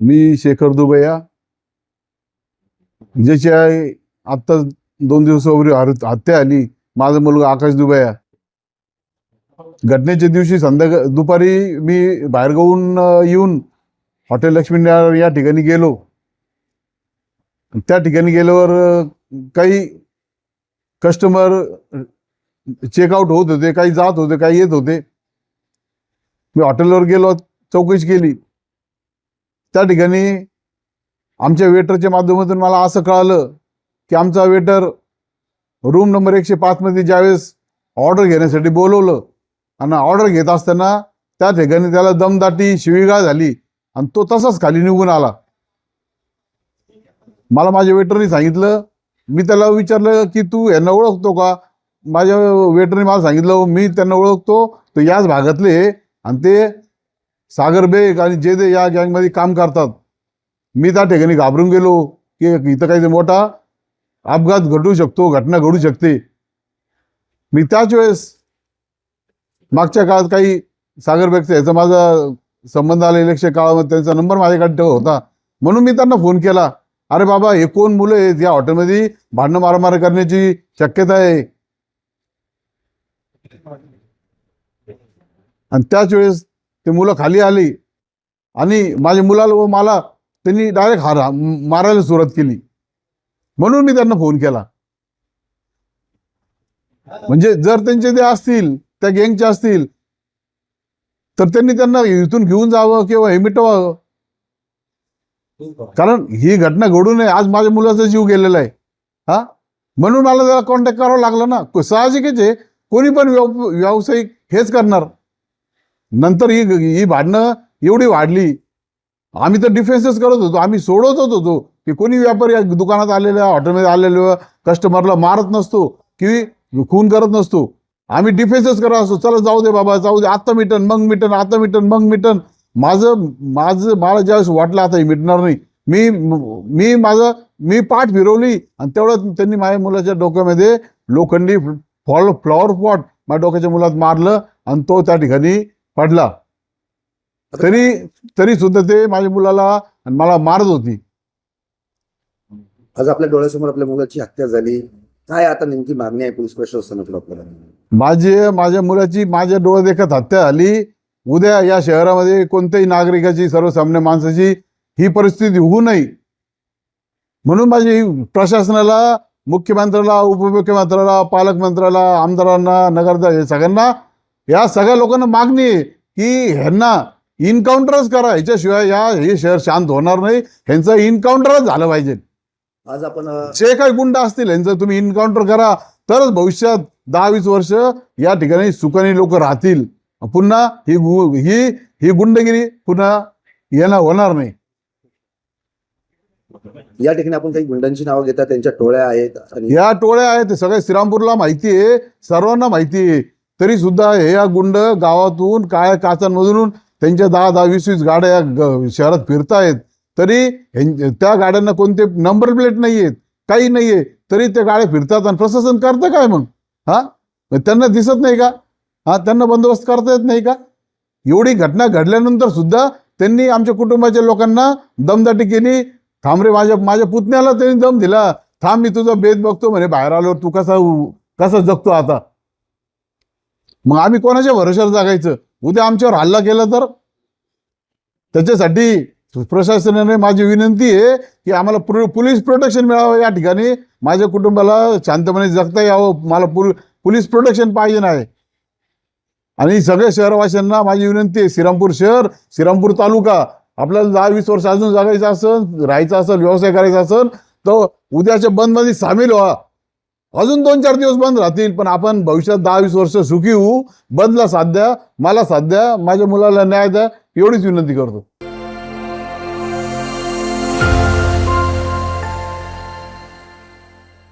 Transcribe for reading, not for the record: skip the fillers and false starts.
मी शेखर दुबैया, ज्याची आत्ता 2 दिवसापूर्वी हत्या आली, माझा मुलगा आकाश दुबैया. घटनेच्या दिवशी दुपारी मी बाहेरगावून येऊन हॉटेल लक्ष्मीनारायण या ठिकाणी गेलो. त्या ठिकाणी गेल्यावर काही कस्टमर चेकआउट होत होते, काही जात होते, काही येत होते. मी हॉटेलवर गेलो, चौकशी केली. त्या ठिकाणी आमच्या वेटरच्या माध्यमातून मला असं कळालं की आमचा वेटर रूम नंबर 105 मध्ये ज्यावेळेस ऑर्डर घेण्यासाठी बोलवलं आणि ऑर्डर घेत असताना त्या ठिकाणी त्याला दमदाटी शिवीगाळ झाली आणि तो तसाच खाली निघून आला. मला माझ्या वेटरने सांगितलं, मी त्याला विचारलं की तू यांना ओळखतो का? माझ्या वेटरने मला सांगितलं मी त्यांना ओळखतो, तो याच भागातले आणि ते सागर बेग आणि जे या गँगमध्ये काम करतात. मी त्या ठिकाणी घाबरून गेलो की इथं काही मोठा अपघात घडू शकतो, घटना घडू शकते. मी त्याच वेळेस मागच्या काळात काही सागर बेगचा याचा माझा संबंध आला, इलेक्शन काळामध्ये त्यांचा नंबर माझ्याकडे होता, म्हणून मी त्यांना फोन केला. अरे बाबा, हे कोण मुलं आहेत या हॉटेलमध्ये भांडणं मारामारी करण्याची शक्यता आहे. आणि त्याच वेळेस ते मुलं खाली आली आणि माझ्या मुलाला व मला त्यांनी डायरेक्ट मारायला सुरुवात केली. म्हणून मी त्यांना फोन केला. म्हणजे जर त्यांचे ते असतील, त्या गँगचे असतील, तर त्यांना इथून घेऊन जावं किंवा हे मिटवावं. कारण ही घटना घडू नये. आज माझ्या मुलाचा जीव गेलेला आहे. म्हणून मला त्याला कॉन्टॅक्ट करावं लागलं ना. साहजिकच आहे, कोणी पण व्यावसायिक हेच करणार. नंतर ही भांडणं एवढी वाढली. आम्ही तर डिफेन्सच करत होतो, आम्ही सोडवतच होतो की कोणी व्यापारी दुकानात आलेल्या, हॉटेलमध्ये आलेल्या कस्टमरला मारत नसतो की खून करत नसतो. आम्ही डिफेन्सच करत असतो. चला जाऊ दे बाबा, जाऊ दे, आता मिटन मग मिटन, आता मिटन मग मिटन. मला ज्यावेळेस वाटलं आता हे मिटणार नाही, मी पाठ फिरवली आणि तेवढं त्यांनी माझ्या मुलाच्या डोक्यामध्ये लोखंडी फ्लॉवर पॉट माझ्या डोक्याच्या मुलात मारलं आणि तो त्या ठिकाणी पडला. तरी सुद्धा ते माझ्या मुलाला आणि मला मारत होती. आज आपल्या डोळ्यासमोर आपल्या मुलाची हत्या झाली, काय आता नेमकी मागणी आहे पोलीस प्रशासनाकडे आपल्याला? माझ्या मुलाची माझ्या डोळे देखत हत्या झाली. उद्या या शहरामध्ये कोणत्याही नागरिकाची, सर्वसामान्य माणसाची ही परिस्थिती होऊ नये म्हणून माझी प्रशासनाला, मुख्यमंत्र्याला, उपमुख्यमंत्र्याला, पालकमंत्र्याला, आमदारांना, नगरसेवक सगळ्यांना, या सगळ्या लोकांना मागणी आहे की ह्यांना इन्काउंटरच करा. ह्याच्याशिवाय हे शहर शांत होणार नाही. ह्यांचं इन्काउंटरच झालं पाहिजे. आज आपण जे काही गुंड असतील यांचं तुम्ही इन्काउंटर करा, तरच भविष्यात 10-20 वर्ष या ठिकाणी सुखाने लोक राहतील. पुन्हा ही गुंडगिरी पुन्हा येणं होणार नाही. या ठिकाणी आपण काही गुंडांची नावं घेतात, त्यांच्या टोळ्या आहेत आणि या टोळ्या आहेत ते सगळे श्रीरामपूरला माहिती आहे, सर्वांना माहिती आहे. तरी सुद्धा हे या गुंड गावातून काळ्या काचांमधून त्यांच्या 10-20 गाड्या शहरात फिरतायत. तरी त्या गाड्यांना कोणते नंबर प्लेट नाहीयेत, काही नाहीये, तरी त्या गाड्या फिरतात. आणि प्रशासन करतं काय मग? त्यांना दिसत नाही का? त्यांना बंदोबस्त करता येत नाही का? एवढी घटना घडल्यानंतर सुद्धा त्यांनी आमच्या कुटुंबाच्या लोकांना दमदाटी केली. थांब रे, माझ्या पुतण्याला त्यांनी दम दिला, थांब मी तुझा बेत बघतो म्हणे, बाहेर आल्यावर तू कसा जगतो आता. मग आम्ही कोणाच्या भरोश्यावर जगायचं? उद्या आमच्यावर हल्ला केला तर? त्याच्यासाठी प्रशासनाने माझी विनंती आहे की आम्हाला पोलीस प्रोटेक्शन मिळावं. या ठिकाणी माझ्या कुटुंबाला शांतपणे जगता यावं. मला पोलीस प्रोटेक्शन पाहिजे नाही. आणि सगळ्या शहरवासियांना माझी विनंती आहे, श्रीरामपूर शहर, श्रीरामपूर तालुका, आपल्याला 10-20 वर्ष अजून जगायचं असेल, राहायचं असेल, व्यवसाय करायचा असेल तर उद्याच्या बंदमध्ये सामील व्हा. अजून 2-4 दिवस बंद राहतील, पण आपण भविष्यात 10-20 वर्ष सुखी होऊ. बदला साध्या, मला साध्या, माझ्या मुलाला न्याय द्या, एवढीच विनंती करतो.